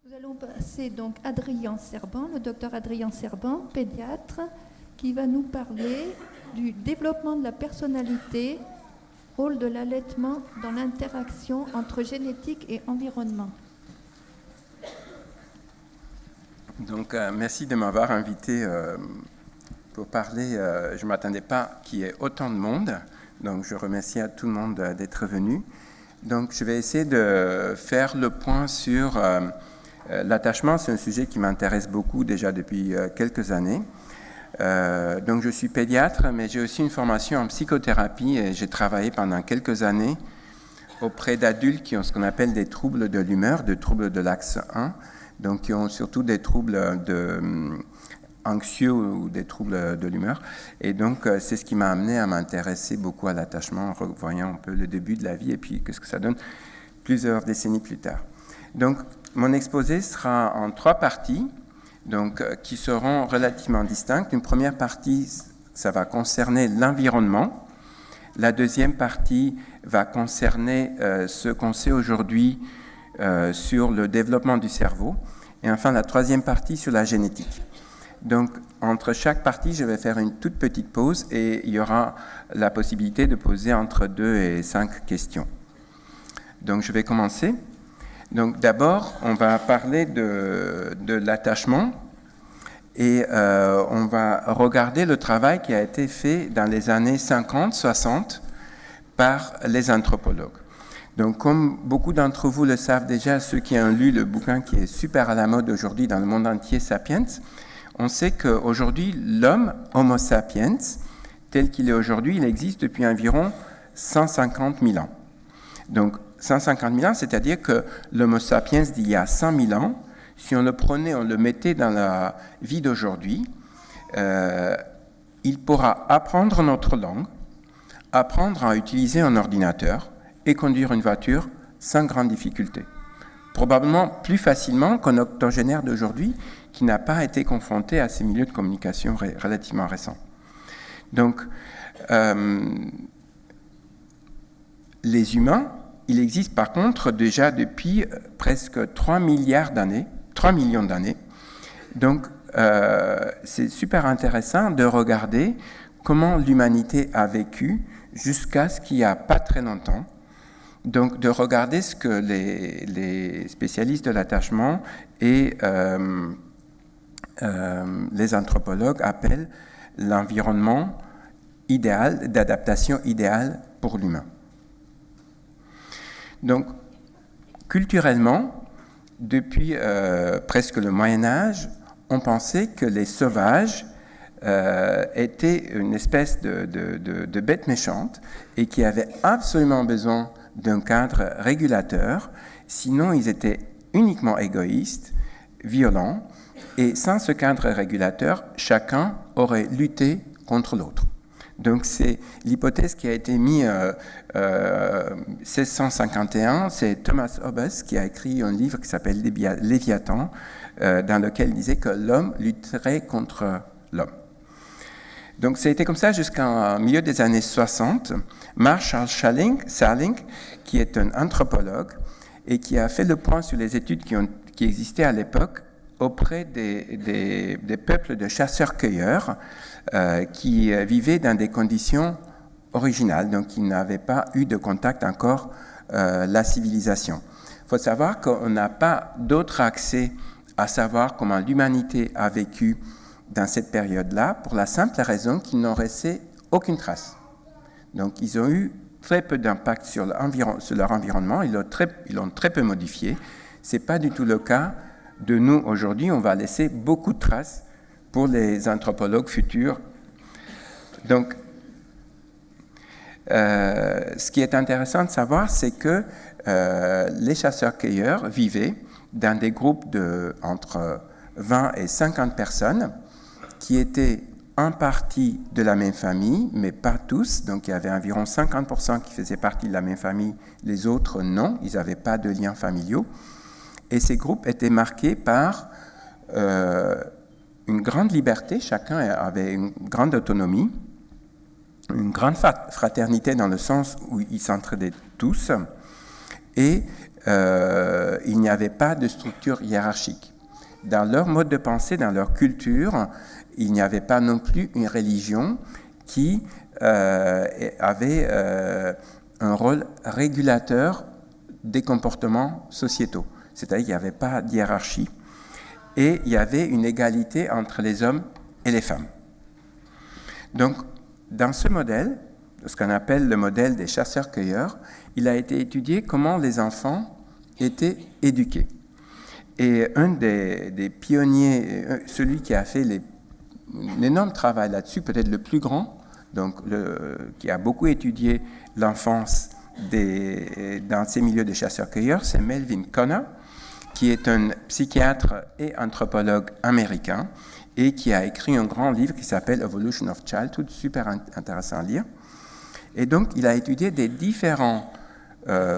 Nous allons passer donc Adrien Serban, le docteur Adrien Serban, pédiatre, qui va nous parler du développement de la personnalité, rôle de l'allaitement dans l'interaction entre génétique et environnement. Donc, merci de m'avoir invité pour parler. Je ne m'attendais pas qu'il y ait autant de monde, donc je remercie à tout le monde d'être venu. Donc, je vais essayer de faire le point sur l'attachement. C'est un sujet qui m'intéresse beaucoup déjà depuis quelques années. Donc, je suis pédiatre, mais j'ai aussi une formation en psychothérapie et j'ai travaillé pendant quelques années auprès d'adultes qui ont ce qu'on appelle des troubles de l'humeur, des troubles de l'axe 1, donc qui ont surtout des troubles anxieux ou des troubles de l'humeur. Et donc, c'est ce qui m'a amené à m'intéresser beaucoup à l'attachement, en revoyant un peu le début de la vie et puis qu'est-ce que ça donne plusieurs décennies plus tard. Donc, mon exposé sera en 3 parties, donc, qui seront relativement distinctes. Une première partie, ça va concerner l'environnement. La deuxième partie va concerner ce qu'on sait aujourd'hui sur le développement du cerveau. Et enfin, la troisième partie sur la génétique. Donc, entre chaque partie, je vais faire une toute petite pause et il y aura la possibilité de poser entre 2 et 5 questions. Donc, je vais commencer. Donc, d'abord, on va parler de l'attachement et on va regarder le travail qui a été fait dans les années 50-60 par les anthropologues. Donc, comme beaucoup d'entre vous le savent déjà, ceux qui ont lu le bouquin qui est super à la mode aujourd'hui dans le monde entier, Sapiens, on sait qu'aujourd'hui, l'homme, Homo sapiens, tel qu'il est aujourd'hui, il existe depuis environ 150 000 ans. Donc, 150 000 ans, c'est-à-dire que l'Homo sapiens d'il y a 100 000 ans, si on le prenait, on le mettait dans la vie d'aujourd'hui, il pourra apprendre notre langue, apprendre à utiliser un ordinateur et conduire une voiture sans grande difficulté. Probablement plus facilement qu'un octogénaire d'aujourd'hui qui n'a pas été confronté à ces milieux de communication relativement récents. Donc, les humains, il existe par contre déjà depuis presque 3 millions d'années. Donc, c'est super intéressant de regarder comment l'humanité a vécu jusqu'à ce qu'il n'y a pas très longtemps. Donc, de regarder ce que les spécialistes de l'attachement et les anthropologues appellent l'environnement idéal, d'adaptation idéale pour l'humain. Donc, culturellement, depuis presque le Moyen-Âge, on pensait que les sauvages étaient une espèce de bête méchante et qui avaient absolument besoin d'un cadre régulateur, sinon ils étaient uniquement égoïstes, violents, et sans ce cadre régulateur, chacun aurait lutté contre l'autre. Donc c'est l'hypothèse qui a été mise en 1651, c'est Thomas Hobbes qui a écrit un livre qui s'appelle Léviathan, dans lequel il disait que l'homme lutterait contre l'homme. Donc, ça a été comme ça jusqu'au milieu des années 60. Marshall Saling, qui est un anthropologue et qui a fait le point sur les études qui existaient à l'époque auprès des peuples de chasseurs-cueilleurs qui vivaient dans des conditions originales, donc qui n'avaient pas eu de contact encore la civilisation. Il faut savoir qu'on n'a pas d'autre accès à savoir comment l'humanité a vécu dans cette période-là, pour la simple raison qu'ils n'ont resté aucune trace. Donc, ils ont eu très peu d'impact sur leur environnement, ils l'ont très peu modifié. Ce n'est pas du tout le cas de nous aujourd'hui. On va laisser beaucoup de traces pour les anthropologues futurs. Donc, ce qui est intéressant de savoir, c'est que les chasseurs-cueilleurs vivaient dans des groupes entre 20 et 50 personnes, qui étaient en partie de la même famille, mais pas tous. Donc, il y avait environ 50% qui faisaient partie de la même famille, les autres non, ils n'avaient pas de liens familiaux. Et ces groupes étaient marqués par une grande liberté, chacun avait une grande autonomie, une grande fraternité dans le sens où ils s'entraidaient tous, et il n'y avait pas de structure hiérarchique. Dans leur mode de pensée, dans leur culture, il n'y avait pas non plus une religion qui avait un rôle régulateur des comportements sociétaux. C'est-à-dire qu'il n'y avait pas de hiérarchie et il y avait une égalité entre les hommes et les femmes. Donc, dans ce modèle, ce qu'on appelle le modèle des chasseurs-cueilleurs, il a été étudié comment les enfants étaient éduqués. Et un des pionniers, celui qui a fait un énorme travail là-dessus, peut-être le plus grand, donc qui a beaucoup étudié l'enfance dans ces milieux de chasseurs-cueilleurs, c'est Melvin Konner, qui est un psychiatre et anthropologue américain et qui a écrit un grand livre qui s'appelle Evolution of Childhood, super intéressant à lire. Et donc, il a étudié des différents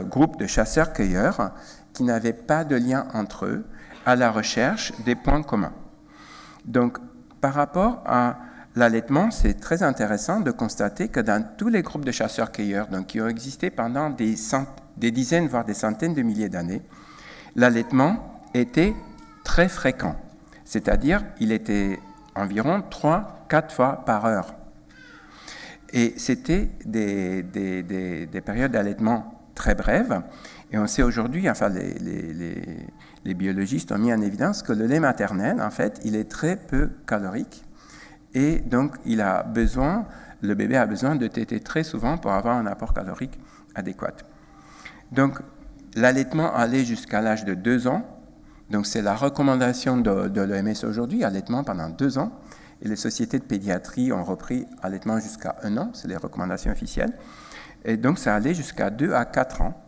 groupes de chasseurs-cueilleurs qui n'avaient pas de lien entre eux à la recherche des points communs. Donc, par rapport à l'allaitement, c'est très intéressant de constater que dans tous les groupes de chasseurs-cueilleurs, donc qui ont existé pendant des dizaines, voire des centaines de milliers d'années, l'allaitement était très fréquent. C'est-à-dire, il était environ 3-4 fois par heure. Et c'était des périodes d'allaitement très brèves. Et on sait aujourd'hui, enfin les biologistes ont mis en évidence que le lait maternel, en fait, il est très peu calorique. Et donc, le bébé a besoin de téter très souvent pour avoir un apport calorique adéquat. Donc, l'allaitement allait jusqu'à l'âge de 2 ans. Donc, c'est la recommandation de l'OMS aujourd'hui, allaitement pendant 2 ans. Et les sociétés de pédiatrie ont repris allaitement jusqu'à 1 an, c'est les recommandations officielles. Et donc, ça allait jusqu'à 2 à 4 ans.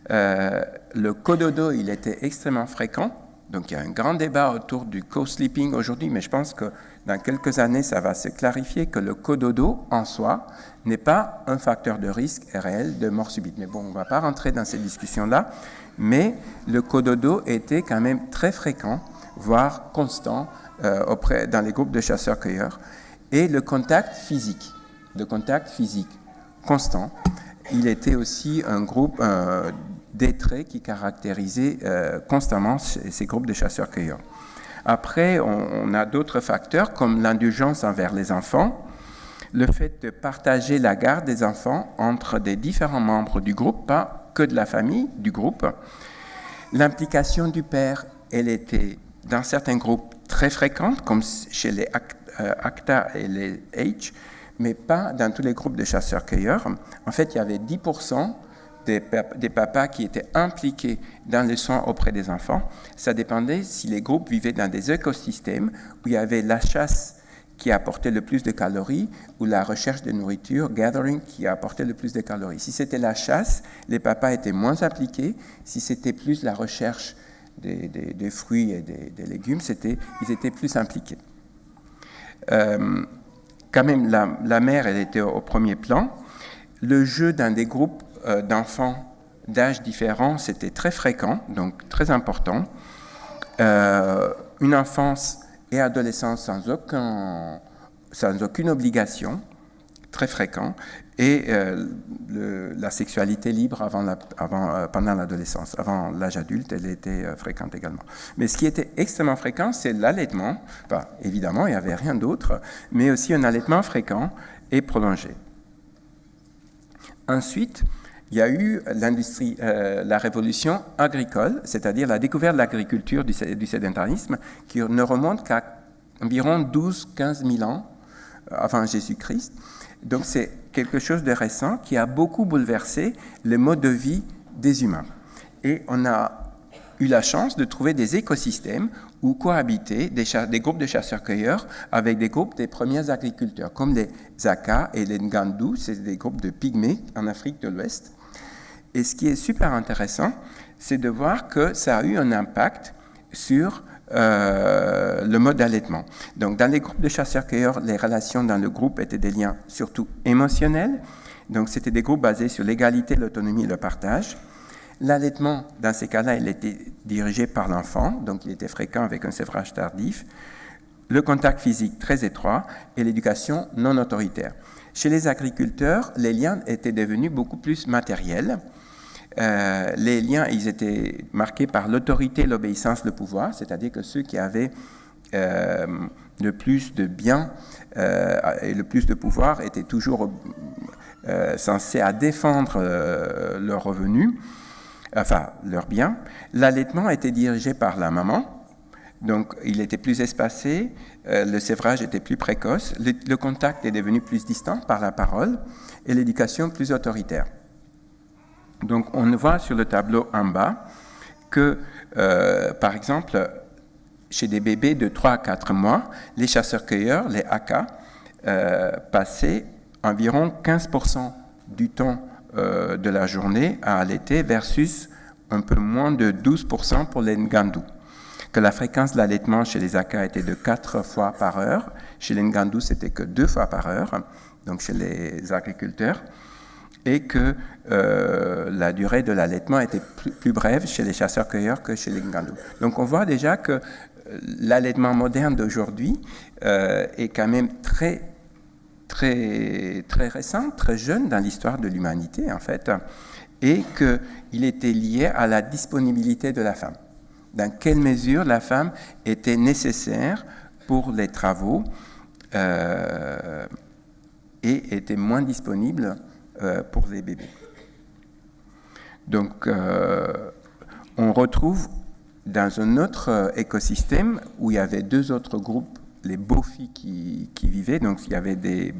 Le cododo, il était extrêmement fréquent. Donc, il y a un grand débat autour du co-sleeping aujourd'hui, mais je pense que dans quelques années, ça va se clarifier que le cododo, en soi, n'est pas un facteur de risque réel de mort subite. Mais bon, on ne va pas rentrer dans ces discussions-là. Mais le cododo était quand même très fréquent, voire constant, dans les groupes de chasseurs-cueilleurs. Et le contact physique constant, il était aussi un groupe des traits qui caractérisaient constamment ces groupes de chasseurs-cueilleurs. Après, on a d'autres facteurs comme l'indulgence envers les enfants, le fait de partager la garde des enfants entre des différents membres du groupe, pas que de la famille, du groupe. L'implication du père, elle était dans certains groupes très fréquente, comme chez les ACTA et les H, mais pas dans tous les groupes de chasseurs-cueilleurs. En fait, il y avait 10% des papas qui étaient impliqués dans les soins auprès des enfants. Ça dépendait si les groupes vivaient dans des écosystèmes où il y avait la chasse qui apportait le plus de calories ou la recherche de nourriture, gathering, qui apportait le plus de calories. Si c'était la chasse, les papas étaient moins impliqués. Si c'était plus la recherche des fruits et des légumes, ils étaient plus impliqués. Quand même, la mère, elle était au premier plan. Le jeu dans des groupes d'enfants d'âges différents, c'était très fréquent, donc très important. Une enfance et adolescence sans aucune obligation, très fréquent, et la sexualité libre pendant l'adolescence. Avant l'âge adulte, elle était fréquente également. Mais ce qui était extrêmement fréquent, c'est l'allaitement. Enfin, évidemment, il n'y avait rien d'autre, mais aussi un allaitement fréquent et prolongé. Ensuite, il y a eu la révolution agricole, c'est-à-dire la découverte de l'agriculture du sédentarisme, qui ne remonte qu'à environ 12-15 000 ans avant Jésus-Christ. Donc c'est quelque chose de récent qui a beaucoup bouleversé le mode de vie des humains. Et on a eu la chance de trouver des écosystèmes où cohabitaient des groupes de chasseurs-cueilleurs avec des groupes des premiers agriculteurs, comme les Aka et les Ngandu, c'est des groupes de pygmées en Afrique de l'Ouest. Et ce qui est super intéressant, c'est de voir que ça a eu un impact sur le mode d'allaitement. Donc, dans les groupes de chasseurs-cueilleurs, les relations dans le groupe étaient des liens surtout émotionnels. Donc, c'était des groupes basés sur l'égalité, l'autonomie et le partage. L'allaitement, dans ces cas-là, il était dirigé par l'enfant, donc il était fréquent avec un sevrage tardif. Le contact physique très étroit et l'éducation non autoritaire. Chez les agriculteurs, les liens étaient devenus beaucoup plus matériels. les liens, ils étaient marqués par l'autorité, l'obéissance, le pouvoir, c'est-à-dire que ceux qui avaient le plus de biens et le plus de pouvoir étaient toujours censés à défendre leurs revenus, enfin leurs biens. L'allaitement était dirigé par la maman, donc il était plus espacé, le sévrage était plus précoce, le contact est devenu plus distant par la parole et l'éducation plus autoritaire. Donc on voit sur le tableau en bas que, par exemple, chez des bébés de 3 à 4 mois, les chasseurs-cueilleurs, les Aka, passaient environ 15% du temps de la journée à allaiter versus un peu moins de 12% pour les Ngandu. Que la fréquence de l'allaitement chez les Aka était de 4 fois par heure, chez les Ngandu c'était que 2 fois par heure, donc chez les agriculteurs, et que la durée de l'allaitement était plus brève chez les chasseurs-cueilleurs que chez les Ngandu. Donc on voit déjà que l'allaitement moderne d'aujourd'hui est quand même très récent, très jeune dans l'histoire de l'humanité en fait, et qu'il était lié à la disponibilité de la femme. Dans quelle mesure la femme était nécessaire pour les travaux et était moins disponible pour les bébés. Donc, on retrouve dans un autre écosystème où il y avait 2 autres groupes, les Bofi qui vivaient. Donc, il y avait des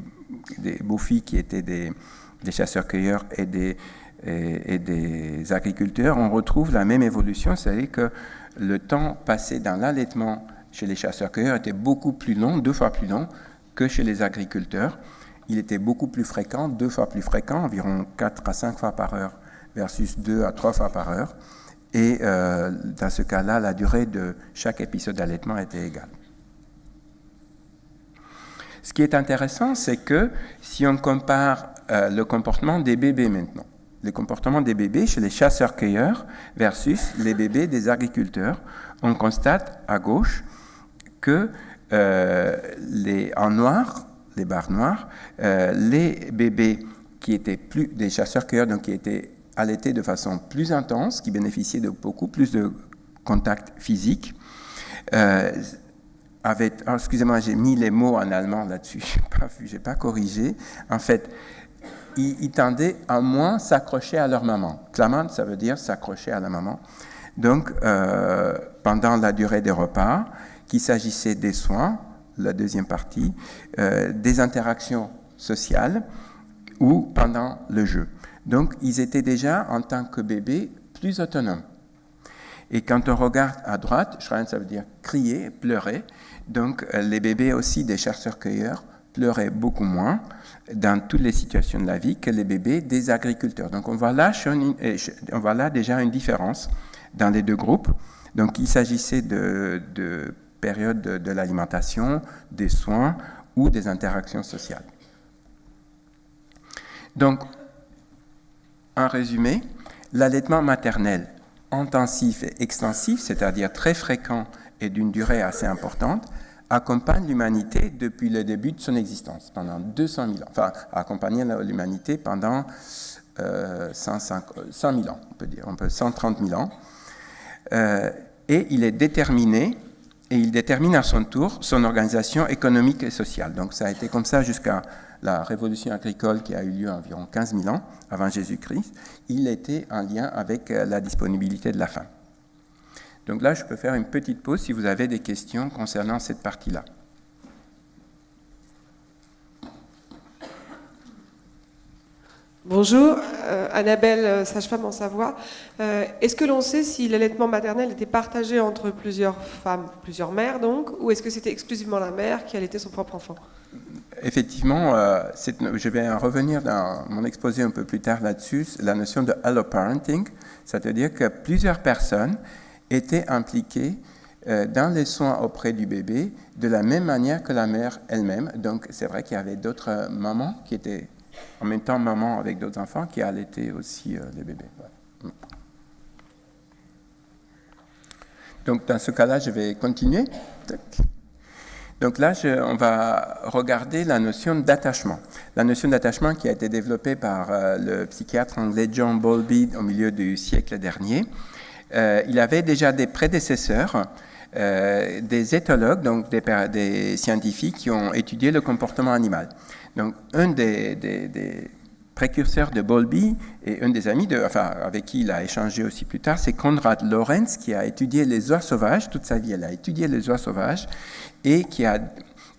Bofi qui étaient des chasseurs-cueilleurs et des agriculteurs. On retrouve la même évolution, c'est-à-dire que le temps passé dans l'allaitement chez les chasseurs-cueilleurs était beaucoup plus long, 2 fois plus long que chez les agriculteurs. Il était beaucoup plus fréquent, 2 fois plus fréquent, environ 4 à 5 fois par heure versus 2 à 3 fois par heure. Et dans ce cas-là, la durée de chaque épisode d'allaitement était égale. Ce qui est intéressant, c'est que si on compare le comportement des bébés maintenant, le comportement des bébés chez les chasseurs-cueilleurs versus les bébés des agriculteurs, on constate à gauche que en noir, les barres noires, les bébés qui étaient plus des chasseurs-cueilleurs, donc qui étaient allaités de façon plus intense, qui bénéficiaient de beaucoup plus de contact physique, excusez-moi, j'ai mis les mots en allemand là-dessus, je n'ai pas corrigé. En fait, ils tendaient à moins s'accrocher à leur maman. Klammen, ça veut dire s'accrocher à la maman. Donc, pendant la durée des repas, qu'il s'agissait des soins, la deuxième partie, des interactions sociales ou pendant le jeu. Donc, ils étaient déjà, en tant que bébés, plus autonomes. Et quand on regarde à droite, schreien, ça veut dire crier, pleurer. Donc, les bébés aussi des chasseurs-cueilleurs pleuraient beaucoup moins dans toutes les situations de la vie que les bébés des agriculteurs. Donc, on voit là déjà une différence dans les 2 groupes. Donc, il s'agissait de périodes de l'alimentation, des soins ou des interactions sociales. Donc, en résumé, l'allaitement maternel intensif et extensif, c'est-à-dire très fréquent et d'une durée assez importante, accompagne l'humanité depuis le début de son existence, pendant 200 000 ans. Enfin, a accompagné l'humanité pendant 100 000 ans, on peut dire, 130 000 ans. Et il est déterminé, et il détermine à son tour son organisation économique et sociale. Donc ça a été comme ça jusqu'à la révolution agricole qui a eu lieu environ 15 000 ans avant Jésus-Christ. Il était en lien avec la disponibilité de la femme. Donc là, je peux faire une petite pause si vous avez des questions concernant cette partie-là. Bonjour, Annabelle, sage-femme en Savoie. Est-ce que l'on sait si l'allaitement maternel était partagé entre plusieurs femmes, plusieurs mères donc, ou est-ce que c'était exclusivement la mère qui allaitait son propre enfant ? Effectivement, je vais en revenir dans mon exposé un peu plus tard là-dessus, la notion de alloparenting, c'est-à-dire que plusieurs personnes étaient impliquées dans les soins auprès du bébé de la même manière que la mère elle-même. Donc c'est vrai qu'il y avait d'autres mamans qui étaient en même temps maman avec d'autres enfants qui allaitaient aussi les bébés. Ouais. Donc dans ce cas-là, je vais continuer. Donc là, on va regarder la notion d'attachement. La notion d'attachement qui a été développée par le psychiatre anglais John Bowlby au milieu du siècle dernier. Il avait déjà des prédécesseurs, des éthologues, donc des scientifiques qui ont étudié le comportement animal. Donc un des précurseurs de Bowlby et un des amis avec qui il a échangé aussi plus tard, c'est Konrad Lorenz, qui a étudié les oies sauvages, toute sa vie elle a étudié les oies sauvages, et qui a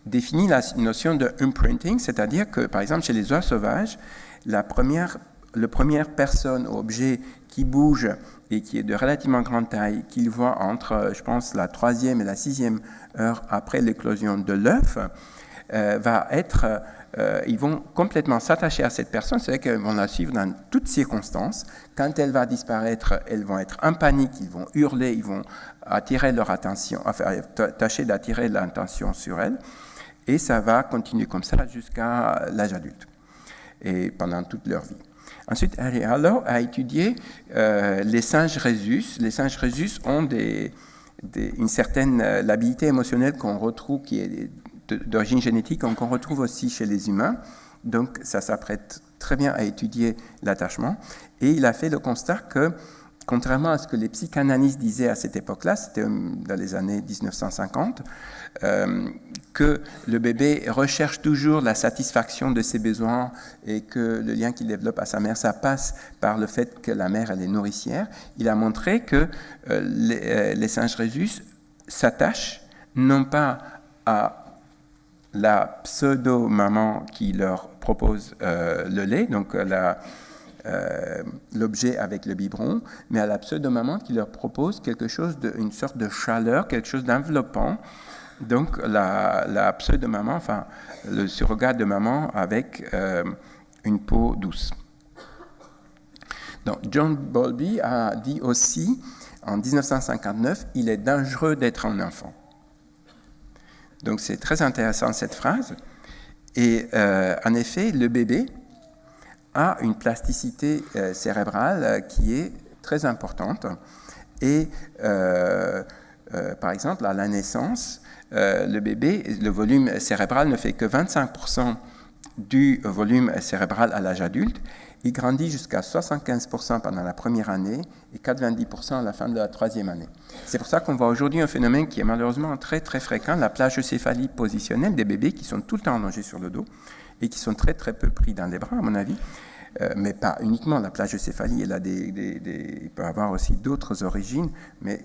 défini la notion de imprinting, c'est-à-dire que, par exemple, chez les oies sauvages, la première personne ou objet qui bouge et qui est de relativement grande taille, qu'il voit entre, je pense, la 3e et la 6e heure après l'éclosion de l'œuf, va être... ils vont complètement s'attacher à cette personne, c'est-à-dire qu'ils vont la suivre dans toutes circonstances. Quand elle va disparaître, elles vont être en panique, ils vont hurler, ils vont attirer leur attention, tâcher d'attirer l'attention sur elle, et ça va continuer comme ça jusqu'à l'âge adulte, et pendant toute leur vie. Ensuite, Harry Harlow a étudié les singes rhésus. Les singes rhésus ont une certaine l'habilité émotionnelle qu'on retrouve, qui est d'origine génétique, qu'on retrouve aussi chez les humains. Donc, ça s'apprête très bien à étudier l'attachement. Et il a fait le constat que, contrairement à ce que les psychanalystes disaient à cette époque-là, c'était dans les années 1950, que le bébé recherche toujours la satisfaction de ses besoins et que le lien qu'il développe à sa mère, ça passe par le fait que la mère, elle est nourricière. Il a montré que les singes rhésus s'attachent non pas à la pseudo-maman qui leur propose le lait, donc l'objet avec le biberon, mais à la pseudo-maman qui leur propose quelque chose, une sorte de chaleur, quelque chose d'enveloppant. Donc la pseudo-maman, enfin le surrogat de maman avec une peau douce. Donc John Bowlby a dit aussi, en 1959, il est dangereux d'être un enfant. Donc c'est très intéressant cette phrase. Et en effet, le bébé a une plasticité cérébrale qui est très importante. Et par exemple, à la naissance, le bébé, le volume cérébral ne fait que 25% du volume cérébral à l'âge adulte. Il grandit jusqu'à 75% pendant la première année et 90% à la fin de la 3e année. C'est pour ça qu'on voit aujourd'hui un phénomène qui est malheureusement très très fréquent, la plagocéphalie positionnelle des bébés qui sont tout le temps allongés sur le dos et qui sont très très peu pris dans les bras, à mon avis. Mais pas uniquement la plagocéphalie, il peut avoir aussi d'autres origines, mais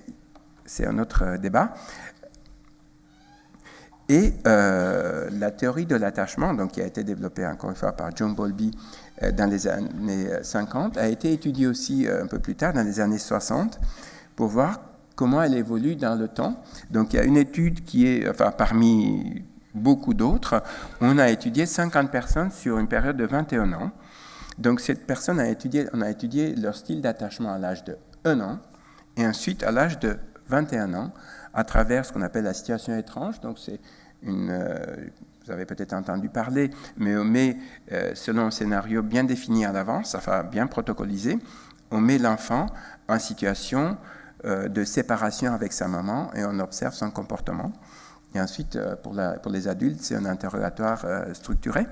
c'est un autre débat. Et la théorie de l'attachement, donc, qui a été développée encore une fois par John Bowlby dans les années 50, a été étudiée aussi un peu plus tard, dans les années 60, pour voir comment elle évolue dans le temps. Donc il y a une étude qui est, parmi beaucoup d'autres, on a étudié 50 personnes sur une période de 21 ans. Donc cette personne on a étudié leur style d'attachement à l'âge de 1 an, et ensuite à l'âge de 21 ans, à travers ce qu'on appelle la situation étrange. Donc c'est vous avez peut-être entendu parler, mais on met, selon un scénario bien défini à l'avance, bien protocolisé, on met l'enfant en situation de séparation avec sa maman et on observe son comportement. Et ensuite, pour les adultes, c'est un interrogatoire structuré.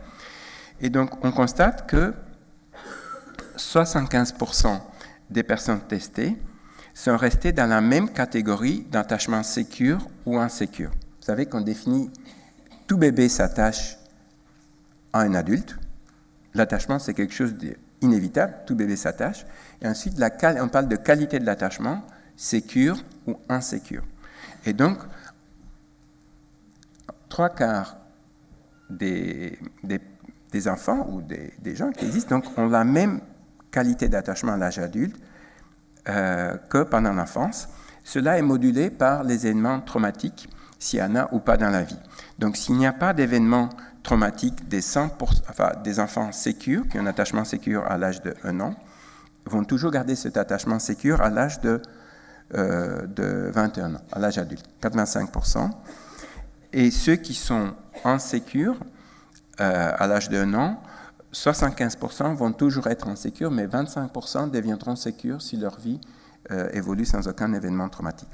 Et donc, on constate que 75% des personnes testées sont restées dans la même catégorie d'attachement sécure ou insécure. Vous savez qu'on définit tout bébé s'attache à un adulte. L'attachement, c'est quelque chose d'inévitable. Tout bébé s'attache. Et ensuite, on parle de qualité de l'attachement, sécure ou insécure. Et donc, 3/4 des enfants ou des gens qui existent donc, ont la même qualité d'attachement à l'âge adulte que pendant l'enfance. Cela est modulé par les événements traumatiques, s'il y en a ou pas dans la vie. Donc, s'il n'y a pas d'événements traumatiques, des enfants sécures, qui ont un attachement sécure à l'âge de 1 an, vont toujours garder cet attachement sécure à l'âge de 21 ans, à l'âge adulte, 85%. Et ceux qui sont insécures à l'âge de 1 an, 75% vont toujours être insécures, mais 25% deviendront sécures si leur vie évolue sans aucun événement traumatique.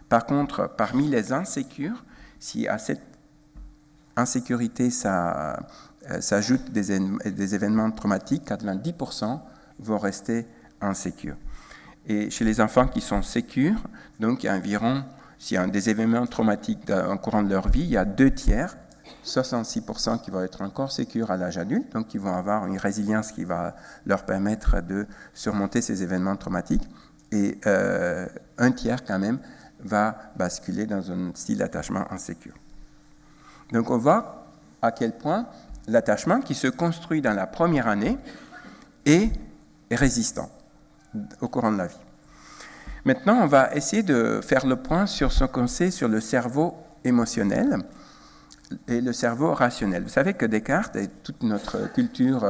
Par contre, parmi les insécures, si à cette insécurité, ça ajoute des événements traumatiques, 90% vont rester insécures. Et chez les enfants qui sont sécures, donc il y a environ, s'il y a des événements traumatiques au courant de leur vie, il y a 2/3, 66% qui vont être encore sécures à l'âge adulte, donc qui vont avoir une résilience qui va leur permettre de surmonter ces événements traumatiques. Et 1/3 quand même va basculer dans un style d'attachement insécure. Donc on voit à quel point l'attachement qui se construit dans la première année est résistant au courant de la vie. Maintenant, on va essayer de faire le point sur ce qu'on sait sur le cerveau émotionnel et le cerveau rationnel. Vous savez que Descartes et toute notre culture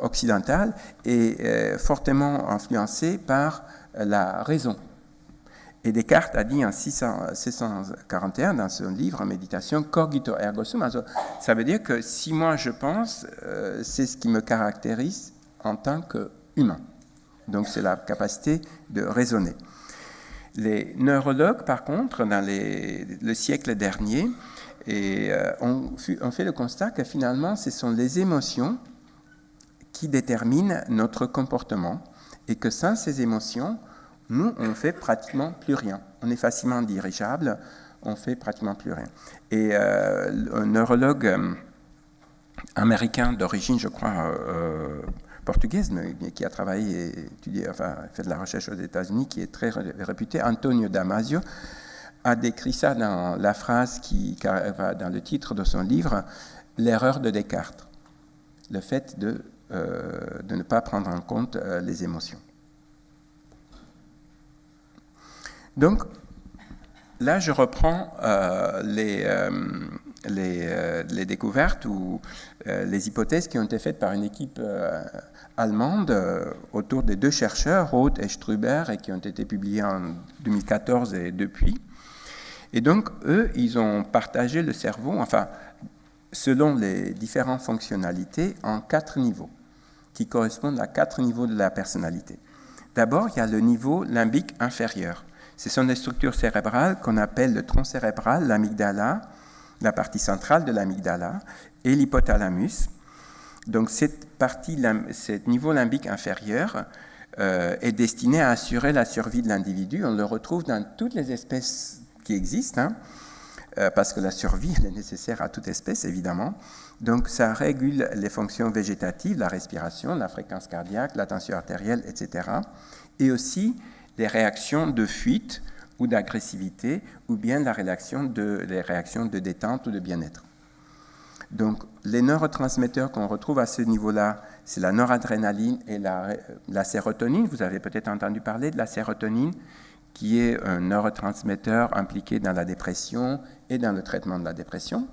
occidentale est fortement influencée par la raison. Et Descartes a dit en 1641 dans son livre Méditation, cogito ergo sum. Ça veut dire que si moi je pense, c'est ce qui me caractérise en tant qu'humain. Donc c'est la capacité de raisonner. Les neurologues, par contre, dans le siècle dernier, ont fait le constat que finalement ce sont les émotions qui déterminent notre comportement et que sans ces émotions, nous, on ne fait pratiquement plus rien. On est facilement dirigeable, on ne fait pratiquement plus rien. Et un neurologue américain d'origine, je crois, portugaise, mais qui a travaillé et étudié, fait de la recherche aux États-Unis, qui est très réputé, Antonio Damasio, a décrit ça dans la phrase dans le titre de son livre, « L'erreur de Descartes », le fait de ne pas prendre en compte les émotions. Donc, là, je reprends les découvertes ou les hypothèses qui ont été faites par une équipe allemande autour des 2 chercheurs, Roth et Struber, et qui ont été publiées en 2014 et depuis. Et donc, eux, ils ont partagé le cerveau, selon les différentes fonctionnalités, en 4 niveaux, qui correspondent à 4 niveaux de la personnalité. D'abord, il y a le niveau limbique inférieur. Ce sont des structures cérébrales qu'on appelle le tronc cérébral, l'amygdala, la partie centrale de l'amygdala, et l'hypothalamus. Donc, ce niveau limbique inférieur est destiné à assurer la survie de l'individu. On le retrouve dans toutes les espèces qui existent, parce que la survie elle est nécessaire à toute espèce, évidemment. Donc, ça régule les fonctions végétatives, la respiration, la fréquence cardiaque, la tension artérielle, etc. Et aussi les réactions de fuite ou d'agressivité, ou bien les réactions de détente ou de bien-être. Donc, les neurotransmetteurs qu'on retrouve à ce niveau-là, c'est la noradrénaline et la sérotonine. Vous avez peut-être entendu parler de la sérotonine, qui est un neurotransmetteur impliqué dans la dépression et dans le traitement de la dépression.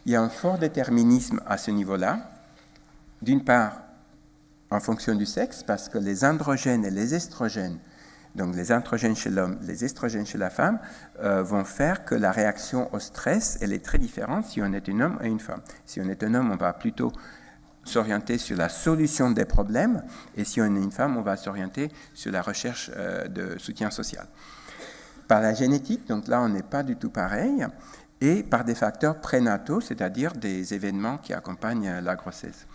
Il y a un fort déterminisme à ce niveau-là. D'une part, en fonction du sexe, parce que les androgènes et les estrogènes, donc les androgènes chez l'homme, les estrogènes chez la femme, vont faire que la réaction au stress, elle est très différente si on est un homme et une femme. Si on est un homme, on va plutôt s'orienter sur la solution des problèmes, et si on est une femme, on va s'orienter sur la recherche de soutien social. Par la génétique, donc là, on n'est pas du tout pareil, et par des facteurs prénataux, c'est-à-dire des événements qui accompagnent la grossesse.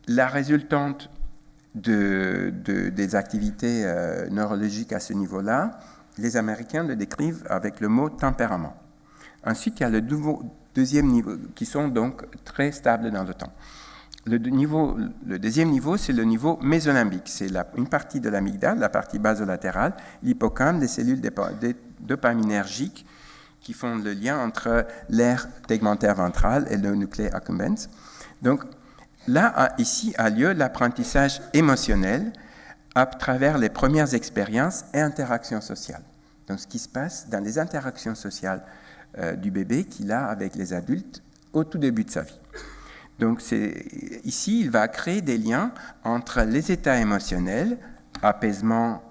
La résultante des activités neurologiques à ce niveau-là, les Américains le décrivent avec le mot tempérament. Ensuite, il y a le deuxième niveau, qui sont donc très stables dans le temps. Le deuxième niveau, c'est le niveau mésolimbique. C'est une partie de l'amygdale, la partie basolatérale, l'hippocampe, les cellules dopaminergiques qui font le lien entre l'aire tegmentaire ventrale et le nucléus accumbens. Donc, là, ici, a lieu l'apprentissage émotionnel à travers les premières expériences et interactions sociales. Donc, ce qui se passe dans les interactions sociales du bébé qu'il a avec les adultes au tout début de sa vie. Donc, ici, il va créer des liens entre les états émotionnels, apaisement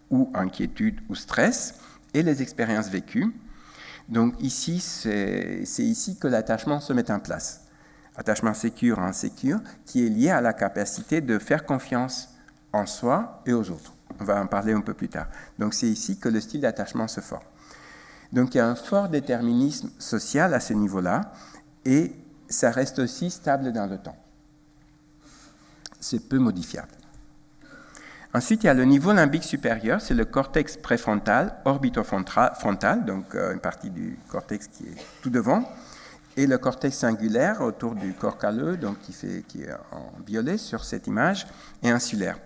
ou inquiétude ou stress, et les expériences vécues. Donc, ici, c'est ici que l'attachement se met en place. Attachement sécure à insécure, qui est lié à la capacité de faire confiance en soi et aux autres. On va en parler un peu plus tard. Donc, c'est ici que le style d'attachement se forme. Donc il y a un fort déterminisme social à ce niveau-là, et ça reste aussi stable dans le temps. C'est peu modifiable. Ensuite, il y a le niveau limbique supérieur, c'est le cortex préfrontal, orbitofrontal, donc une partie du cortex qui est tout devant, et le cortex singulaire autour du corps calleux, donc qui est en violet sur cette image, et insulaire.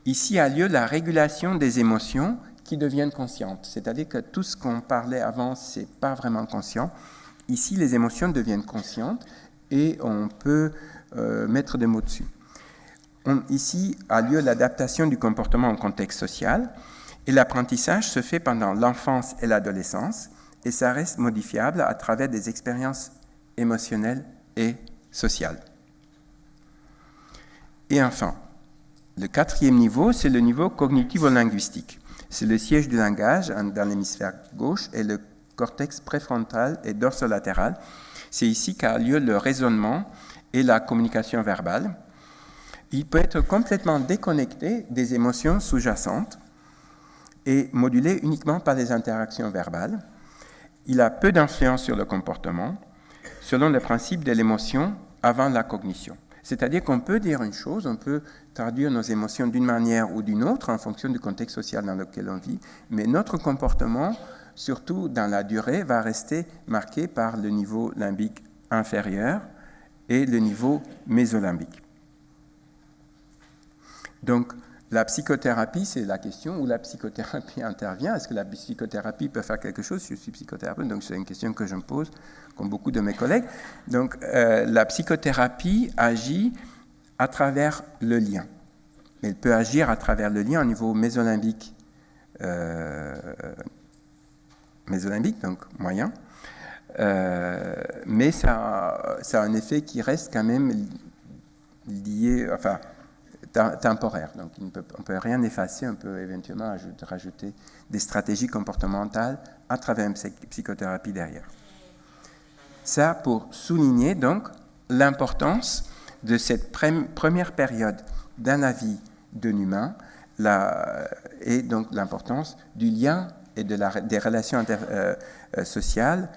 Ici a lieu la régulation des émotions qui deviennent conscientes, c'est-à-dire que tout ce qu'on parlait avant, c'est pas vraiment conscient. Ici, les émotions deviennent conscientes et on peut mettre des mots dessus. Ici a lieu l'adaptation du comportement au contexte social, et l'apprentissage se fait pendant l'enfance et l'adolescence, et ça reste modifiable à travers des expériences émotionnelles et sociales. Et enfin, le 4e niveau, c'est le niveau cognitivo-linguistique. C'est le siège du langage dans l'hémisphère gauche et le cortex préfrontal et dorsolatéral. C'est ici qu'a lieu le raisonnement et la communication verbale. Il peut être complètement déconnecté des émotions sous-jacentes et modulé uniquement par les interactions verbales. Il a peu d'influence sur le comportement, selon le principe de l'émotion avant la cognition. C'est-à-dire qu'on peut dire une chose, on peut traduire nos émotions d'une manière ou d'une autre en fonction du contexte social dans lequel on vit, mais notre comportement, surtout dans la durée, va rester marqué par le niveau limbique inférieur et le niveau mésolimbique. Donc, la psychothérapie, c'est la question où la psychothérapie intervient. Est-ce que la psychothérapie peut faire quelque chose? Je suis psychothérapeute, donc c'est une question que je me pose, comme beaucoup de mes collègues. Donc, la psychothérapie agit à travers le lien. Elle peut agir à travers le lien au niveau mésolimbique, donc moyen. Mais ça a un effet qui reste quand même lié, temporaire. Donc, on ne peut rien effacer, on peut éventuellement rajouter des stratégies comportementales à travers une psychothérapie derrière. Ça pour souligner donc l'importance de cette première période dans la vie d'un humain et donc l'importance du lien et des relations sociales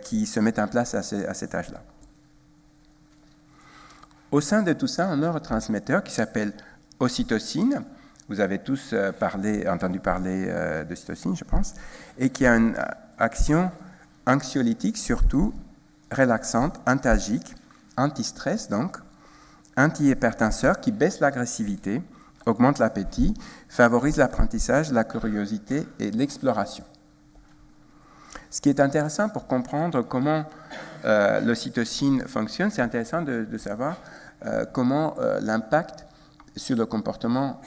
qui se mettent en place à cet âge-là. Au sein de tout ça, un neurotransmetteur qui s'appelle ocytocine, vous avez tous entendu parler d'ocytocine, je pense, et qui a une action anxiolytique, surtout relaxante, antalgique, anti-stress donc, anti-hypertenseur, qui baisse l'agressivité, augmente l'appétit, favorise l'apprentissage, la curiosité et l'exploration. Ce qui est intéressant pour comprendre comment l'ocytocine fonctionne, c'est intéressant de savoir comment l'impact sur le comportement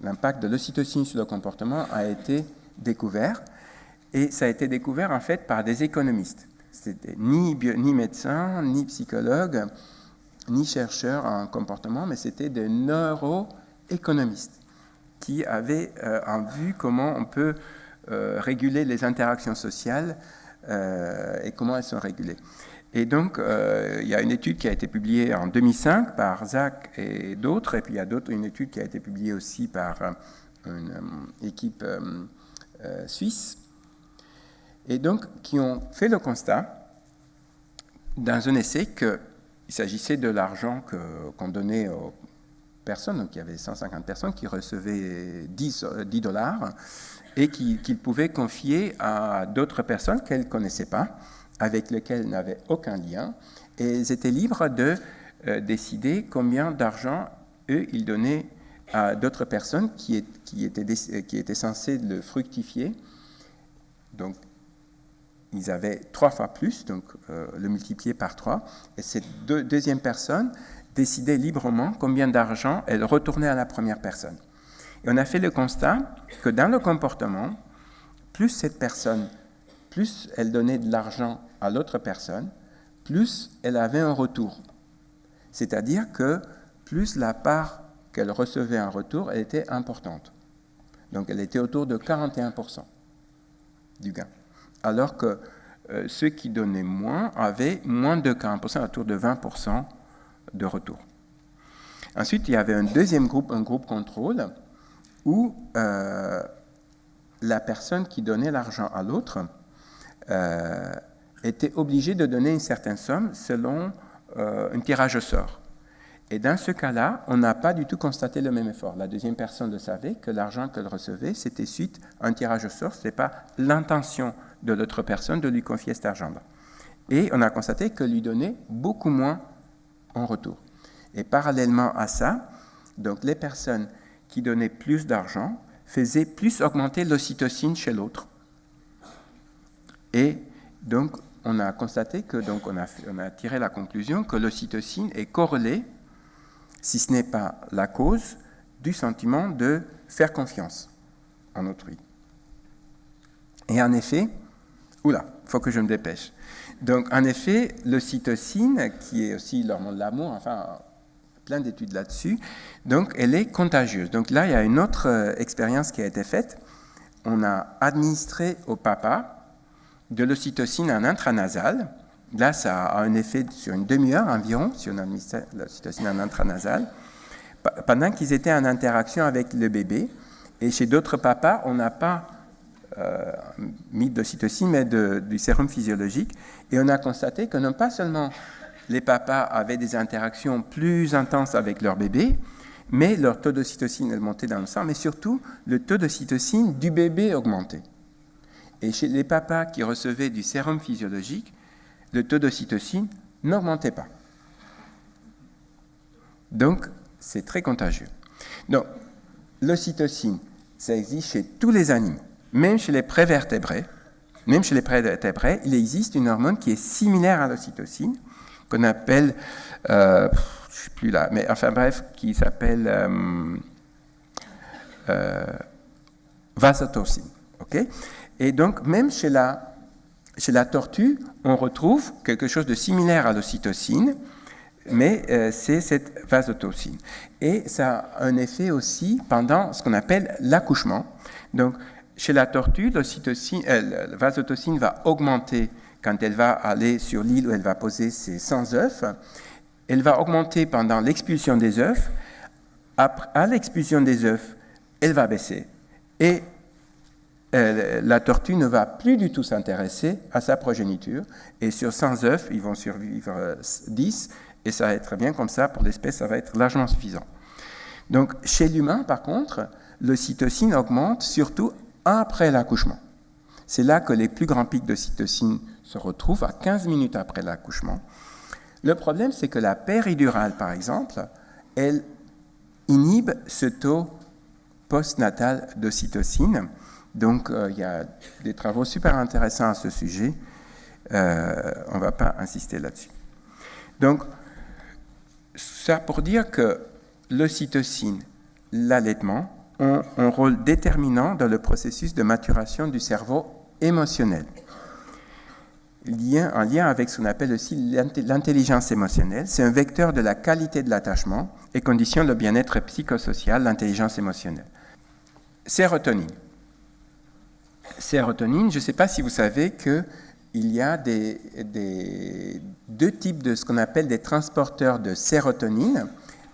l'impact de l'ocytocine sur le comportement a été découvert, et ça a été découvert en fait par des économistes. C'était ni médecins, ni psychologues, ni chercheurs en comportement, mais c'était des neuroéconomistes qui avaient en vue comment on peut réguler les interactions sociales et comment elles sont régulées. Et donc, il y a une étude qui a été publiée en 2005 par Zach et d'autres, et puis il y a une étude qui a été publiée aussi par une équipe suisse, et donc qui ont fait le constat, dans un essai, qu'il s'agissait de l'argent qu'on donnait aux personnes, donc il y avait 150 personnes qui recevaient $10 et qu'ils pouvaient confier à d'autres personnes qu'elles ne connaissaient pas, avec lesquelles elles n'avaient aucun lien, et ils étaient libres de décider combien d'argent, eux, ils donnaient à d'autres personnes qui étaient censées le fructifier. Donc, ils avaient 3 fois plus, donc le multiplier par 3, et cette deuxième personne décidait librement combien d'argent elle retournait à la première personne. Et on a fait le constat que dans le comportement, plus cette personne, plus elle donnait de l'argent à l'autre personne, plus elle avait un retour. C'est-à-dire que plus la part qu'elle recevait en retour, elle était importante. Donc elle était autour de 41% du gain. Alors que ceux qui donnaient moins avaient moins de 40%, autour de 20% de retour. Ensuite, il y avait un deuxième groupe, un groupe contrôle, où la personne qui donnait l'argent à l'autre était obligée de donner une certaine somme selon un tirage au sort. Et dans ce cas-là, on n'a pas du tout constaté le même effort. La deuxième personne le savait, que l'argent qu'elle recevait, c'était suite à un tirage au sort, ce n'est pas l'intention de l'autre personne de lui confier cet argent-là. Et on a constaté qu'elle lui donnait beaucoup moins en retour. Et parallèlement à ça, donc les personnes qui donnaient plus d'argent faisaient plus augmenter l'ocytocine chez l'autre. Et donc, on a constaté que, donc, on a tiré la conclusion que l'ocytocine est corrélée, si ce n'est pas la cause, du sentiment de faire confiance en autrui. Et en effet, il faut que je me dépêche. Donc, en effet, l'ocytocine, qui est aussi l'hormone de l'amour, enfin, plein d'études là-dessus, donc elle est contagieuse. Donc là, il y a une autre expérience qui a été faite. On a administré au papa de l'ocytocine en intranasal. Là, ça a un effet sur une demi-heure environ, si on administre l'ocytocine en intranasal, pendant qu'ils étaient en interaction avec le bébé. Et chez d'autres papas, on n'a pas mis d'ocytocine, mais du sérum physiologique. Et on a constaté que non pas seulement les papas avaient des interactions plus intenses avec leur bébé, mais leur taux d'ocytocine montait dans le sang, mais surtout, le taux d'ocytocine du bébé augmentait. Et chez les papas qui recevaient du sérum physiologique, le taux d'ocytocine n'augmentait pas. Donc, c'est très contagieux. Donc, l'ocytocine, ça existe chez tous les animaux, même chez les prévertébrés. Même chez les prévertébrés, il existe une hormone qui est similaire à l'ocytocine, qu'on appelle, je ne suis plus là, mais enfin bref, qui s'appelle vasotocine. Okay? Et donc, même chez la tortue, on retrouve quelque chose de similaire à l'ocytocine, mais c'est cette vasotocine. Et ça a un effet aussi pendant ce qu'on appelle l'accouchement. Donc, chez la tortue, la vasotocine va augmenter quand elle va aller sur l'île où elle va poser ses 100 œufs. Elle va augmenter pendant l'expulsion des œufs. À l'expulsion des œufs, elle va baisser. Et la tortue ne va plus du tout s'intéresser à sa progéniture. Et sur 100 œufs, ils vont survivre 10. Et ça va être bien comme ça, pour l'espèce, ça va être largement suffisant. Donc, chez l'humain, par contre, l'ocytocine augmente surtout après l'accouchement. C'est là que les plus grands pics d'ocytocine se retrouvent, à 15 minutes après l'accouchement. Le problème, c'est que la péridurale, par exemple, elle inhibe ce taux postnatal d'ocytocine. Donc, il y a des travaux super intéressants à ce sujet. On ne va pas insister là-dessus. Donc, ça pour dire que l'ocytocine, l'allaitement, ont un rôle déterminant dans le processus de maturation du cerveau émotionnel. En lien avec ce qu'on appelle aussi l'intelligence émotionnelle, c'est un vecteur de la qualité de l'attachement et conditionne le bien-être psychosocial, l'intelligence émotionnelle. Sérotonine. Sérotonine, je ne sais pas si vous savez qu'il y a deux types de ce qu'on appelle des transporteurs de sérotonine.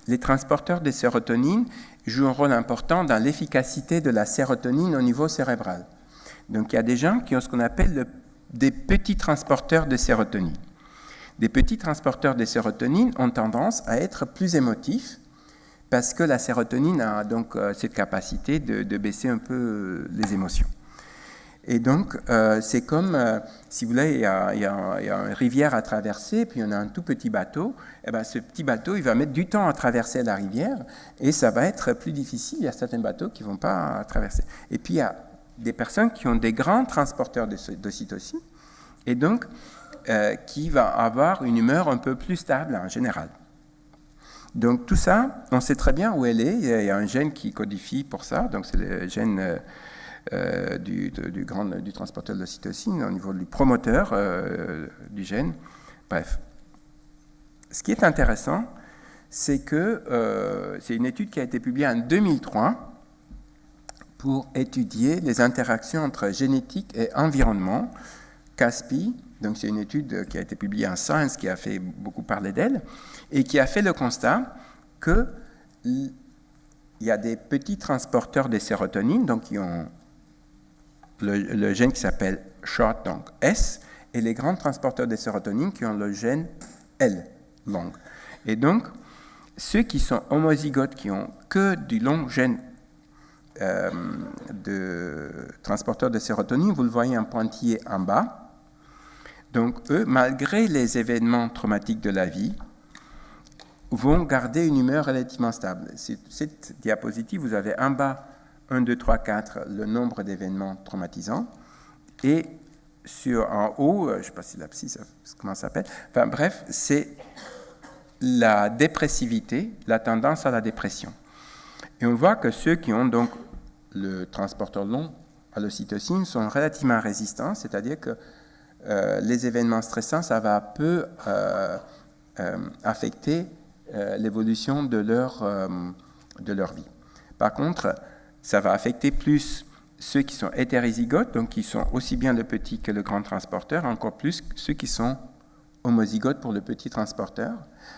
Les transporteurs de sérotonine jouent un rôle important dans l'efficacité de la sérotonine au niveau cérébral. Donc il y a des gens qui ont ce qu'on appelle des petits transporteurs de sérotonine. Des petits transporteurs de sérotonine ont tendance à être plus émotifs parce que la sérotonine a donc cette capacité de baisser un peu les émotions. Et donc, c'est comme, si vous voulez, il y a une rivière à traverser, puis on a un tout petit bateau. Et bien, ce petit bateau, il va mettre du temps à traverser la rivière, et ça va être plus difficile. Il y a certains bateaux qui ne vont pas traverser. Et puis, il y a des personnes qui ont des grands transporteurs d'ocytocine, et donc, qui va avoir une humeur un peu plus stable en général. Donc, tout ça, on sait très bien où elle est. Il y a un gène qui codifie pour ça, donc c'est le gène du transporteur de l'ocytocine au niveau du promoteur du gène. Bref. Ce qui est intéressant, c'est que c'est une étude qui a été publiée en 2003 pour étudier les interactions entre génétique et environnement. CASPI, donc c'est une étude qui a été publiée en Science, qui a fait beaucoup parler d'elle, et qui a fait le constat qu'il y a des petits transporteurs de sérotonine, donc qui ont le gène qui s'appelle short, donc S, et les grands transporteurs de sérotonine qui ont le gène L, long. Et donc, ceux qui sont homozygotes, qui ont que du long gène de transporteurs de sérotonine, vous le voyez en pointillé en bas. Donc, eux, malgré les événements traumatiques de la vie, vont garder une humeur relativement stable. Cette diapositive, vous avez en bas 1, 2, 3, 4, le nombre d'événements traumatisants, et en haut, je ne sais pas si l'abscisse, comment ça s'appelle, enfin bref, c'est la dépressivité, la tendance à la dépression. Et on voit que ceux qui ont donc le transporteur long à l'ocytocine sont relativement résistants, c'est-à-dire que les événements stressants, ça va peu affecter l'évolution de leur vie. Par contre, ça va affecter plus ceux qui sont hétérozygotes, donc qui sont aussi bien le petit que le grand transporteur, encore plus ceux qui sont homozygotes pour le petit transporteur.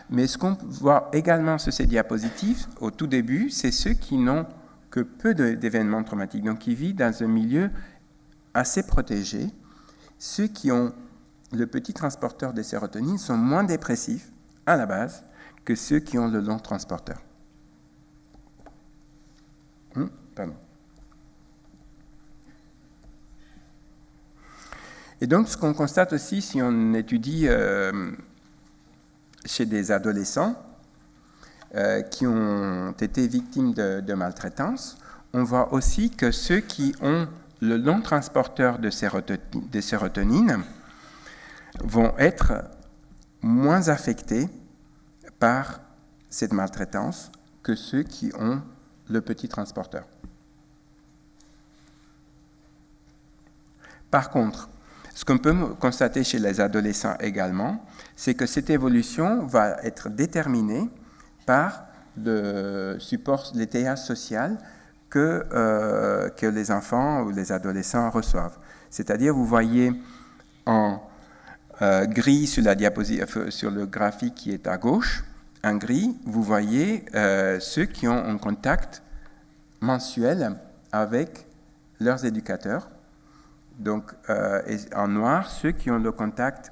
Mais ce qu'on voit également sur ces diapositives, au tout début, c'est ceux qui n'ont que peu d'événements traumatiques, donc qui vivent dans un milieu assez protégé. Ceux qui ont le petit transporteur de sérotonine sont moins dépressifs à la base que ceux qui ont le long transporteur. Pardon. Et donc, ce qu'on constate aussi, si on étudie chez des adolescents qui ont été victimes de maltraitance, on voit aussi que ceux qui ont le long transporteur de sérotonine vont être moins affectés par cette maltraitance que ceux qui ont le petit transporteur. Par contre, ce qu'on peut constater chez les adolescents également, c'est que cette évolution va être déterminée par le support, l'étayage social que les enfants ou les adolescents reçoivent. C'est-à-dire, vous voyez en gris sur la diapositive, sur le graphique qui est à gauche, en gris, vous voyez ceux qui ont un contact mensuel avec leurs éducateurs. Donc, et en noir, ceux qui ont le contact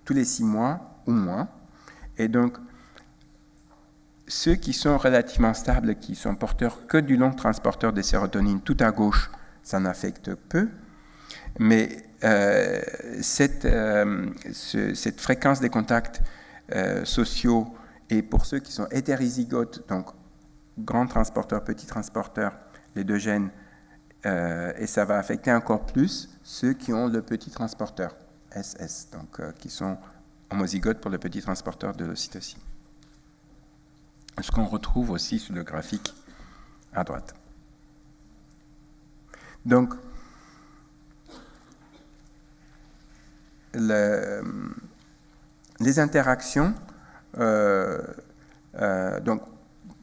tous les 6 mois ou moins. Et donc, ceux qui sont relativement stables, qui sont porteurs que du long transporteur de sérotonine, tout à gauche, ça n'affecte peu. Mais cette fréquence des contacts sociaux, et pour ceux qui sont hétérozygotes, donc grand transporteur, petit transporteur, les deux gènes, et ça va affecter encore plus ceux qui ont le petit transporteur, SS, donc qui sont homozygotes pour le petit transporteur de l'ocytocine. Ce qu'on retrouve aussi sur le graphique à droite. Donc, les interactions, donc,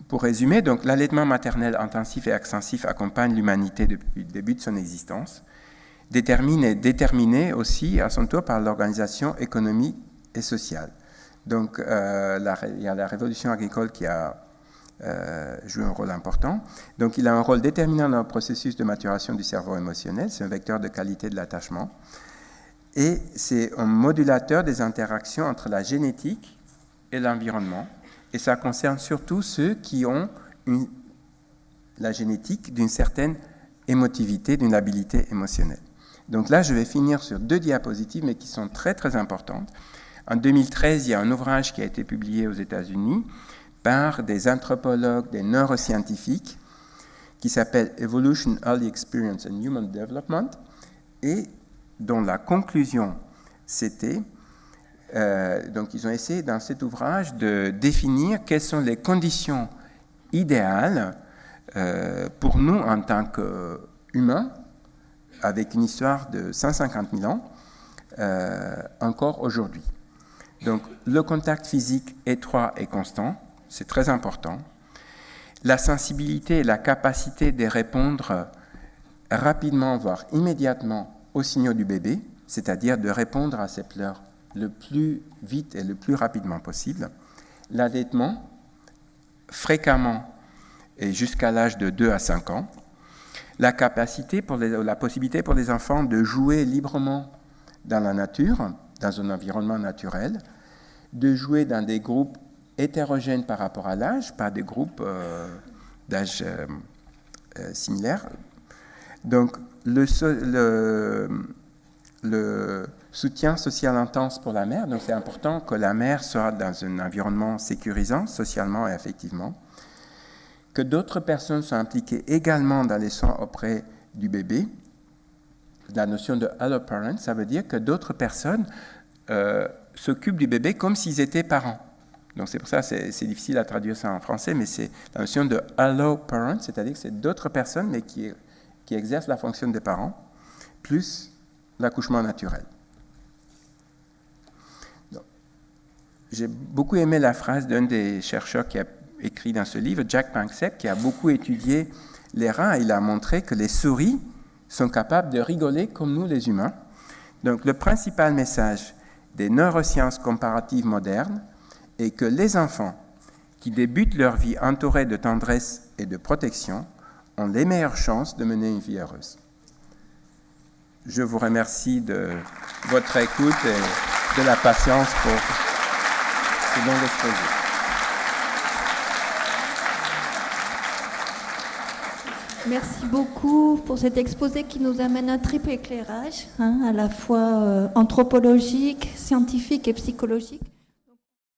pour résumer, donc, l'allaitement maternel intensif et extensif accompagne l'humanité depuis le début de son existence, déterminé aussi à son tour par l'organisation économique et sociale. Donc, il y a la révolution agricole qui a joué un rôle important. Donc, il a un rôle déterminant dans le processus de maturation du cerveau émotionnel. C'est un vecteur de qualité de l'attachement. Et c'est un modulateur des interactions entre la génétique et l'environnement. Et ça concerne surtout ceux qui ont la génétique d'une certaine émotivité, d'une habilité émotionnelle. Donc là, je vais finir sur 2 diapositives, mais qui sont très, très importantes. En 2013, il y a un ouvrage qui a été publié aux États-Unis par des anthropologues, des neuroscientifiques, qui s'appelle Evolution, Early Experience and Human Development, et dont la conclusion, c'était, donc ils ont essayé dans cet ouvrage de définir quelles sont les conditions idéales pour nous en tant qu'humains, avec une histoire de 150 000 ans, encore aujourd'hui. Donc, le contact physique étroit et constant, c'est très important. La sensibilité et la capacité de répondre rapidement, voire immédiatement, aux signaux du bébé, c'est-à-dire de répondre à ses pleurs le plus vite et le plus rapidement possible. L'allaitement, fréquemment et jusqu'à l'âge de 2 à 5 ans. la possibilité pour les enfants de jouer librement dans la nature, dans un environnement naturel, de jouer dans des groupes hétérogènes par rapport à l'âge, pas des groupes d'âge similaires. Donc, le soutien social intense pour la mère, donc c'est important que la mère soit dans un environnement sécurisant, socialement et affectivement, que d'autres personnes soient impliquées également dans les soins auprès du bébé. La notion de alloparent, ça veut dire que d'autres personnes s'occupent du bébé comme s'ils étaient parents. Donc c'est pour ça que c'est difficile à traduire ça en français, mais c'est la notion de alloparent, c'est-à-dire que c'est d'autres personnes, mais qui exercent la fonction des parents, plus l'accouchement naturel. Donc, j'ai beaucoup aimé la phrase d'un des chercheurs qui a écrit dans ce livre, Jack Panksepp, qui a beaucoup étudié les rats. Il a montré que les souris sont capables de rigoler comme nous les humains. Donc le principal message des neurosciences comparatives modernes est que les enfants qui débutent leur vie entourés de tendresse et de protection ont les meilleures chances de mener une vie heureuse. Je vous remercie de votre écoute et de la patience pour ce long exposé. Merci beaucoup pour cet exposé qui nous amène un triple éclairage, à la fois anthropologique, scientifique et psychologique.